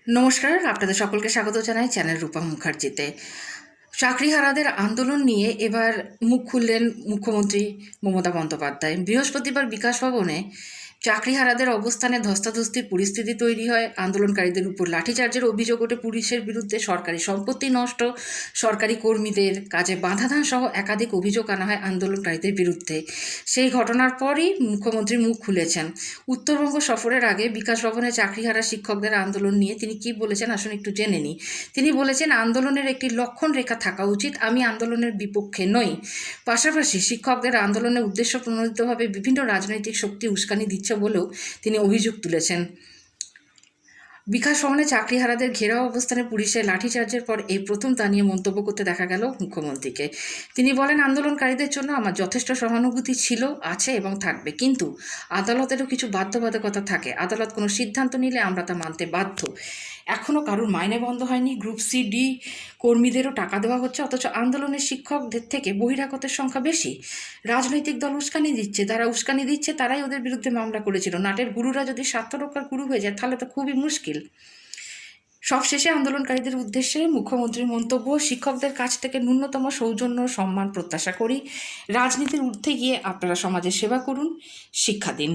নমস্কার, আপনাদের সকলকে স্বাগত জানাই চ্যানেল রূপা মুখার্জিতে। চাকরিহারাদের আন্দোলন নিয়ে এবার মুখ খুললেন মুখ্যমন্ত্রী মমতা বন্দ্যোপাধ্যায়। বৃহস্পতিবার বিকাশ ভবনে চাকরিহারাদের অবস্থানে ধস্তাধস্তির পরিস্থিতি তৈরি হয়। আন্দোলনকারীদের উপর লাঠিচার্জের অভিযোগ ওঠে পুলিশের বিরুদ্ধে। সরকারি সম্পত্তি নষ্ট, সরকারি কর্মীদের কাজে বাধাদান সহ একাধিক অভিযোগ আনা হয় আন্দোলনকারীদের বিরুদ্ধে। সেই ঘটনার পরই মুখ্যমন্ত্রী মুখ খুলেছেন। উত্তরবঙ্গ সফরের আগে বিকাশ ভবনে চাকরিহারা শিক্ষকদের আন্দোলন নিয়ে তিনি কি বলেছেন আসুন একটু জেনে নিই। তিনি বলেছেন, আন্দোলনের একটি লক্ষণ রেখা থাকা উচিত, আমি আন্দোলনের বিপক্ষে নই। পাশাপাশি শিক্ষকদের আন্দোলনের উদ্দেশ্য প্রণোদিতভাবে বিভিন্ন রাজনৈতিক শক্তি উস্কানি দিচ্ছে বলেও তিনি অভিযোগ তুলেছেন। বিকাশ ভবনে চাকরিহারাদের ঘেরাও অবস্থানে পুলিশের লাঠিচার্জের পর এই প্রথম তা নিয়ে মন্তব্য করতে দেখা গেল মুখ্যমন্ত্রীকে। তিনি বলেন, আন্দোলনকারীদের জন্য আমার যথেষ্ট সহানুভূতি ছিল, আছে এবং থাকবে, কিন্তু আদালতেরও কিছু বাধ্যবাধকতা থাকে। আদালত কোনো সিদ্ধান্ত নিলে আমরা তা মানতে বাধ্য। এখনও কারোর মাইনে বন্ধ হয়নি, গ্রুপ সি ডি কর্মীদেরও টাকা দেওয়া হচ্ছে, অথচ আন্দোলনের শিক্ষকদের থেকে বহিরাগতের সংখ্যা বেশি। রাজনৈতিক দল উস্কানি দিচ্ছে, যারা উস্কানি দিচ্ছে তারাই ওদের বিরুদ্ধে মামলা করেছিল। নাটের গুরুরা যদি স্বার্থ রক্ষার গুরু হয়ে যায় তাহলে তো খুবই মুশকিল। সবশেষে আন্দোলনকারীদের উদ্দেশ্যে মুখ্যমন্ত্রীর মন্তব্য, শিক্ষকদের কাছ থেকে ন্যূনতম সৌজন্য সম্মান প্রত্যাশা করি। রাজনীতির ঊর্ধ্বে গিয়ে আপনারা সমাজের সেবা করুন, শিক্ষা দিন।